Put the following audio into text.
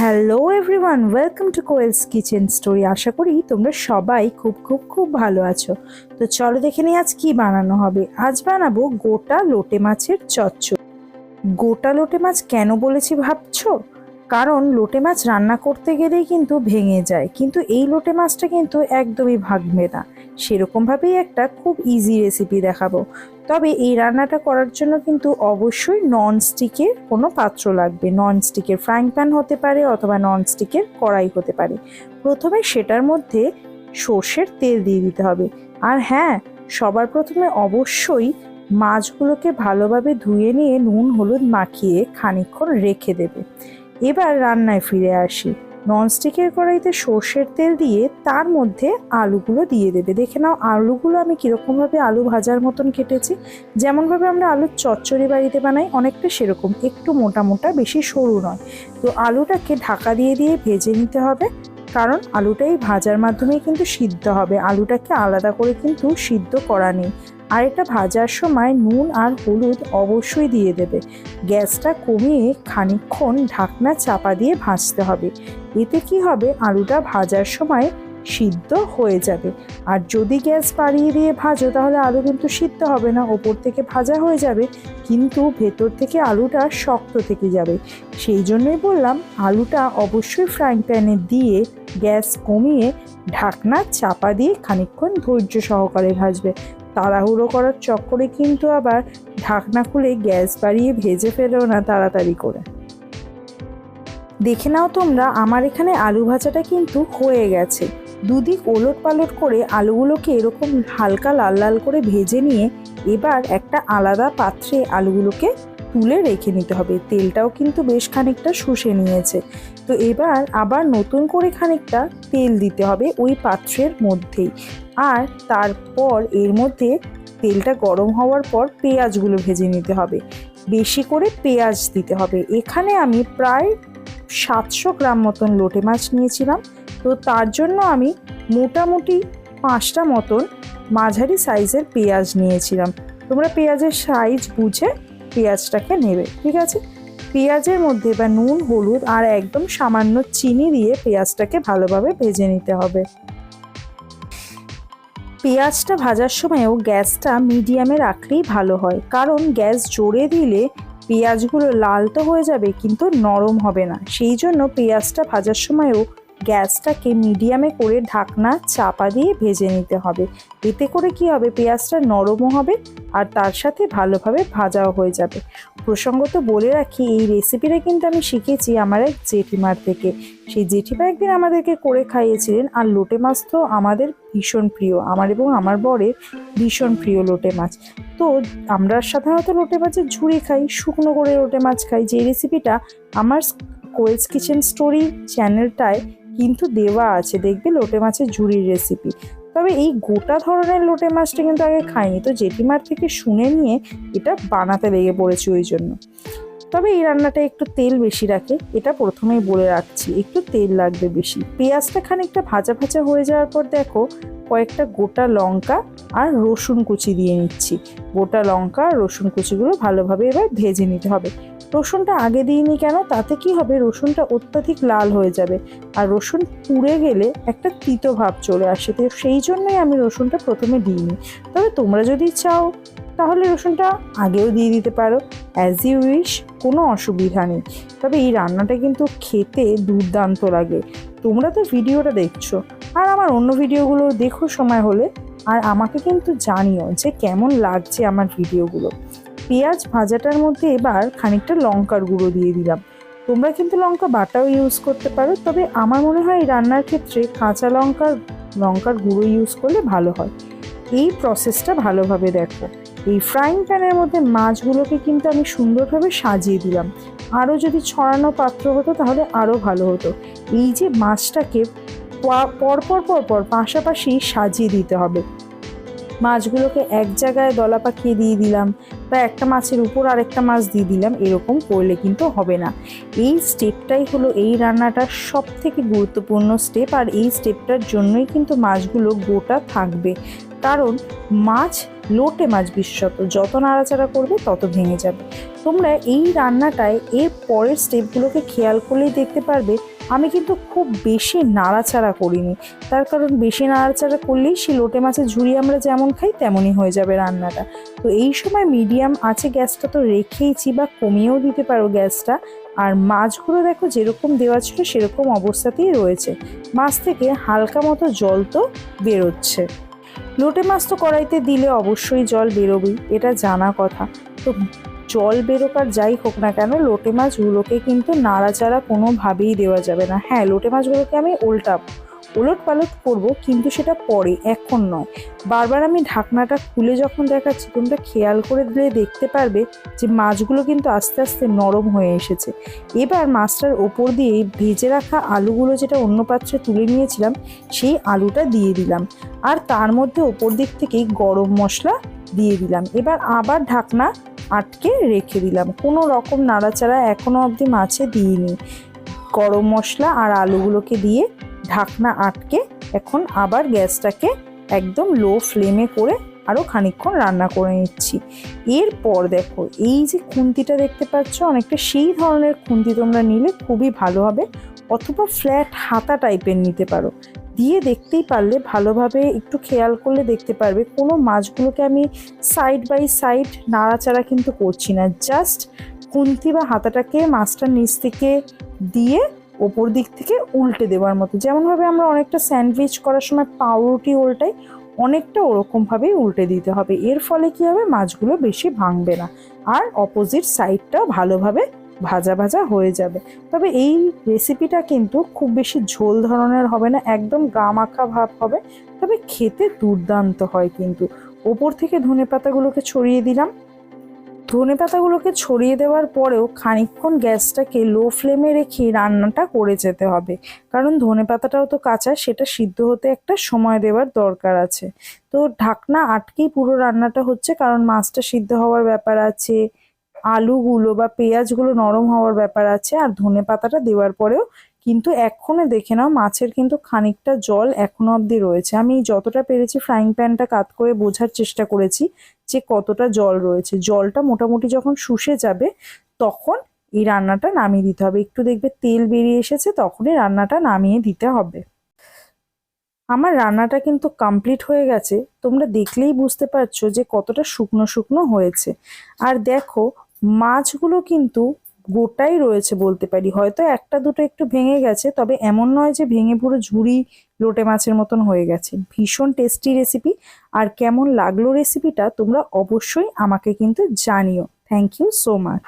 Hello everyone, welcome to Koel's kitchen story. আশা করি তোমরা সবাই খুব ভালো আছো। তো চলো দেখে নিই আজ কি বানানো হবে। আজ বানাবো গোটা লোটে মাছের চচ্চড়ি। গোটা লোটে মাছ কেন বলেছি ভাবছো? কারণ লোটে মাছ রান্না করতে গেলেই কিন্তু ভেঙে যায়, কিন্তু এই লোটে মাছটা কিন্তু একদমই ভাঙবে না। সেরকমভাবেই একটা খুব ইজি রেসিপি দেখাবো। তবে এই রান্নাটা করার জন্য কিন্তু অবশ্যই ননস্টিকের কোনো পাত্র লাগবে। ননস্টিকের ফ্রাইং প্যান হতে পারে অথবা ননস্টিকের কড়াই হতে পারে। প্রথমে সেটার মধ্যে সর্ষের তেল দিয়ে দিতে হবে। আর হ্যাঁ, সবার প্রথমে অবশ্যই মাছগুলোকে ভালোভাবে ধুয়ে নিয়ে নুন হলুদ মাখিয়ে খানিকক্ষণ রেখে দেবে। এবার রান্নায় ফিরে আসি। ননস্টিকের কড়াইতে সর্ষের তেল দিয়ে তার মধ্যে আলুগুলো দিয়ে দেবে। দেখে নাও আলুগুলো আমি কীরকমভাবে আলু ভাজার মতন কেটেছি। যেমনভাবে আমরা আলুর চচ্চড়ি বাড়িতে বানাই অনেকটা সেরকম, একটু মোটা মোটা, বেশি সরু নয়। তো আলুটাকে ঢাকা দিয়ে দিয়ে ভেজে নিতে হবে, কারণ আলুটাই ভাজার মাধ্যমেই কিন্তু সিদ্ধ হবে। আলুটাকে আলাদা করে কিন্তু সিদ্ধ করা নেই। আর এটা ভাজার সময় নুন আর হলুদ অবশ্যই দিয়ে দেবে। গ্যাসটা কমিয়ে খানিকক্ষণ ঢাকনা চাপা দিয়ে ভাজতে হবে। এতে কি হবে, আলুটা ভাজার সময় সিদ্ধ হয়ে যাবে। আর যদি গ্যাস বাড়িয়ে দিয়ে ভাজো তাহলে আলু কিন্তু সিদ্ধ হবে না, ওপর থেকে ভাজা হয়ে যাবে কিন্তু ভেতর থেকে আলুটা শক্ত থেকে যাবে। সেই জন্যই বললাম আলুটা অবশ্যই ফ্রাইং প্যানে দিয়ে গ্যাস কমিয়ে ঢাকনা চাপা দিয়ে খানিকক্ষণ ধৈর্য সহকারে ভাজবে। তাড়াহুড়ো করার চক্করে কিন্তু আবার ঢাকনা খুলে গ্যাস বাড়িয়ে ভেজে ফেলেও না তাড়াতাড়ি করে। দেখে নাও তোমরা, আমার এখানে আলু ভাজাটা কিন্তু হয়ে গেছে। দুদিক ওলট পালট করে আলুগুলোকে এরকম হালকা লাল লাল করে ভেজে নিয়ে এবার একটা আলাদা পাত্রে আলুগুলোকে তুলে রেখে নিতে হবে। তেলটাও কিন্তু বেশ খানিকটা শুষে নিয়েছে। তো এবার আবার নতুন করে খানিকটা তেল দিতে হবে ওই পাত্রের মধ্যেই। আর তারপর এর মধ্যে তেলটা গরম হওয়ার পর পেঁয়াজগুলো ভেজে নিতে হবে। বেশি করে পেঁয়াজ দিতে হবে। এখানে আমি প্রায় 700 গ্রাম মতন লোটে মাছ নিয়েছিলাম। তো তার জন্য আমি মোটামুটি 5টা মতন মাঝারি সাইজের পেঁয়াজ নিয়েছিলাম। তোমরা পেঁয়াজের সাইজ বুঝে পেঁয়াজটাকে নেবে, ঠিক আছে? পেঁয়াজের মধ্যে বা নুন হলুদ আর একদম সামান্য চিনি দিয়ে পেঁয়াজটাকে ভালোভাবে ভেজে নিতে হবে। পেঁয়াজটা ভাজার সময়ও গ্যাসটা মিডিয়ামে রাখলেই ভালো হয়, কারণ গ্যাস জোরে দিলে পেঁয়াজগুলো লাল তো হয়ে যাবে কিন্তু নরম হবে না। সেই জন্য পেঁয়াজটা ভাজার সময়ও গ্যাসটাকে মিডিয়ামে করে ঢাকনা চাপা দিয়ে ভেজে নিতে হবে। এতে করে কি হবে, পেঁয়াজটা নরমও হবে আর তার সাথে ভালোভাবে ভাজাও হয়ে যাবে। প্রসঙ্গত বলে রাখি, এই রেসিপিটা কিন্তু আমি শিখেছি আমার এক জেঠিমার থেকে। সেই জেঠিমা একদিন আমাদেরকে করে খাইয়েছিলেন। আর লোটে মাছ তো আমাদের ভীষণ প্রিয়, আমার এবং আমার বরের ভীষণ প্রিয় লোটে মাছ। তো আমরা সাধারণত লোটে মাছের ঝুড়ি খাই, শুকনো করে লোটে মাছ খাই। যে রেসিপিটা আমার কোয়েলস কিচেন স্টোরি চ্যানেলটায় কিন্তু দেওয়া আছে, দেখবে লোটে মাছের ঝুড়ির রেসিপি। তবে এই গোটা ধরনের লোটে মাছটা কিন্তু আগে খাইনি, তো জেঠিমার থেকে শুনে নিয়ে এটা বানাতে লেগে পড়েছি ওই জন্য। তবে এই রান্নাটা একটু তেল বেশি রাখে, এটা প্রথমেই বলে রাখছি, একটু তেল লাগবে বেশি। পেঁয়াজটা খানিকটা ভাজা ভাজা হয়ে যাওয়ার পর দেখো কয়েকটা গোটা লঙ্কা আর রসুন কুচি দিয়ে নিচ্ছি। গোটা লঙ্কা আর রসুন কুচিগুলো ভালোভাবে এবার ভেজে নিতে হবে। রসুনটা আগে দিইনি কেন, তাতে কি হবে, রসুনটা অত্যাধিক লাল হয়ে যাবে আর রসুন পুড়ে গেলে একটা তিতো ভাব চলে আসে। তো সেই জন্যই আমি রসুনটা প্রথমে দিইনি। তবে তোমরা যদি চাও তাহলে রসুনটা আগেও দিয়ে দিতে পারো, অ্যাজ ইউ উইশ, কোনো অসুবিধা নেই। তবে এই রান্নাটা কিন্তু খেতে দুর্দান্ত লাগে। তোমরা তো ভিডিওটা দেখছো, আর আমার অন্য ভিডিওগুলো দেখো সময় হলে, আর আমাকে কিন্তু জানিও যে কেমন লাগছে আমার ভিডিওগুলো। পেঁয়াজ ভাজাটার মধ্যে এবার খানিকটা লঙ্কার গুঁড়ো দিয়ে দিলাম। তোমরা কিন্তু লঙ্কা বাটাও ইউজ করতে পারো, তবে আমার মনে হয় এই রান্নার ক্ষেত্রে কাঁচা লঙ্কার গুঁড়ো ইউজ করলে ভালো হয়। এই প্রসেসটা ভালোভাবে দেখো। এই ফ্রাইং প্যানের মধ্যে মাছগুলোকে কিন্তু আমি সুন্দরভাবে সাজিয়ে দিলাম। আরও যদি ছড়ানো পাত্র হতো তাহলে আরও ভালো হতো। এই যে মাছটাকে পরপর পাশাপাশি সাজিয়ে দিতে হবে। মাছগুলোকে এক জায়গায় দলা পাকিয়ে দিয়ে দিলাম বা একটা মাছের উপর আরেকটা মাছ দিয়ে দিলাম, এরকম করলে কিন্তু হবে না। এই স্টেপটাই হলো এই রান্নাটার সব থেকে গুরুত্বপূর্ণ স্টেপ। আর এই স্টেপটার জন্যই কিন্তু মাছগুলো গোটা থাকবে। কারণ মাছ, লোটে মাছ বিশেষত, যত নাড়াচাড়া করবে তত ভেঙে যাবে। তোমরা এই রান্নাটায় এর পরের স্টেপগুলোকে খেয়াল করলেই দেখতে পারবে আমি কিন্তু খুব বেশি নাড়াচাড়া করিনি। তার কারণ বেশি নাড়াচাড়া করলেই সেই লোটে মাছের ঝুড়ি আমরা যেমন খাই তেমনই হয়ে যাবে রান্নাটা। তো এই সময় মিডিয়াম আছে গ্যাসটা তো রেখেইছি, বা কমিয়েও দিতে পারো গ্যাসটা। আর মাছগুলো দেখো যেরকম দেওয়া ছিল সেরকম অবস্থাতেই রয়েছে। মাছ থেকে হালকা মতো জল তো বেরোচ্ছে। লোটে মাছ তো কড়াইতে দিলে অবশ্যই জল বেরোবেই, এটা জানা কথা। তো জল বেরোক আর যাই হোক না কেন, লোটে মাছগুলোকে কিন্তু নাড়াচাড়া কোনোভাবেই দেওয়া যাবে না। হ্যাঁ, লোটে মাছগুলোকে আমি ওলট পালট করবো, কিন্তু সেটা পরে, এখন নয়। বারবার আমি ঢাকনাটা খুলে যখন দেখাচ্ছি, তোমরা খেয়াল করে দিলে দেখতে পারবে যে মাছগুলো কিন্তু আস্তে আস্তে নরম হয়ে এসেছে। এবার মাছটার ওপর দিয়ে ভেজে রাখা আলুগুলো, যেটা অন্য পাত্রে তুলে নিয়েছিলাম, সেই আলুটা দিয়ে দিলাম। আর তার মধ্যে ওপর দিক থেকেই গরম মশলা দিয়ে দিলাম। এবার আবার ঢাকনা আটকে রেখে দিলাম। কোনো রকম নাড়াচাড়া এখনো অবধি মাছে দিইনি। গরম মশলা আর আলুগুলোকে দিয়ে ঢাকনা আটকে এখন আবার গ্যাসটাকে একদম লো ফ্লেমে করে আরও খানিকক্ষণ রান্না করে নিচ্ছি। এরপর দেখো, এই যে খুন্তিটা দেখতে পাচ্ছ, অনেকটা সেই ধরনের খুন্তি তোমরা নিলে খুবই ভালো হবে, অথবা ফ্ল্যাট হাতা টাইপের নিতে পারো। দিয়ে দেখতেই পারলে, ভালোভাবে একটু খেয়াল করলে দেখতে পারবে কোনো মাছগুলোকে আমি সাইড বাই সাইড নাড়াচাড়া কিন্তু করছি না। জাস্ট খুন্তি বা হাতাটাকে মাছটার নিচ থেকে দিয়ে ওপর দিক থেকে উল্টে দেওয়ার মতো, যেমনভাবে আমরা অনেকটা স্যান্ডউইচ করার সময় পাউরুটি উল্টাই, অনেকটা ওরকমভাবেই উল্টে দিতে হবে। এর ফলে কী হবে, মাছগুলো বেশি ভাঙবে না, আর অপোজিট সাইডটাও ভালোভাবে ভাজা ভাজা হয়ে যাবে। তবে এই রেসিপিটা কিন্তু খুব বেশি ঝোল ধরনের হবে না, একদম গা মাখা ভাব হবে, তবে খেতে দুর্দান্ত হয় কিন্তু। ওপর থেকে ধনেপাতাগুলোকে ছড়িয়ে দিলাম। ধনেপাতাগুলোকে ছড়িয়ে দেওয়ার পরেও খানিকক্ষণ গ্যাসটাকে লো ফ্লেমে রেখে রান্নাটা করে যেতে হবে, কারণ ধনেপাতাটাও তো কাঁচা, সেটা সিদ্ধ হতে একটা সময় দেওয়ার দরকার আছে। তো ঢাকনা আটকেই পুরো রান্নাটা হচ্ছে, কারণ মাছটা সিদ্ধ হওয়ার ব্যাপার আছে, আলুগুলো বা পেঁয়াজগুলো নরম হওয়ার ব্যাপার আছে, আর ধনেপাতাটা দেওয়ার পরেও কিন্তু এক্ষণে দেখে নাও মাছের কিন্তু খানিকটা জল এখনো অবধি রয়েছে। আমি যতটা পেরেছি ফ্রাইং প্যানটা কাত করে বোঝার চেষ্টা করেছি যে কতটা জল রয়েছে। জলটা মোটামুটি যখন শুষে যাবে তখন এই রান্নাটা নামিয়ে দিতে হবে। একটু দেখবে তেল বেরিয়ে এসেছে, তখনই রান্নাটা নামিয়ে দিতে হবে। আমার রান্নাটা কিন্তু কমপ্লিট হয়ে গেছে, তোমরা দেখলেই বুঝতে পারছো যে কতটা শুকনো শুকনো হয়েছে। আর দেখো, মাছগুলো কিন্তু গোটাই রয়েছে বলতে পারি, হয়তো একটা দুটো একটু ভেঙে গেছে, তবে এমন নয় যে ভেঙে পুরো ঝুড়ি লোটে মাছের মতন হয়ে গেছে। ভীষণ টেস্টি রেসিপি। আর কেমন লাগলো রেসিপিটা তোমরা অবশ্যই আমাকে কিন্তু জানিও। Thank you so much.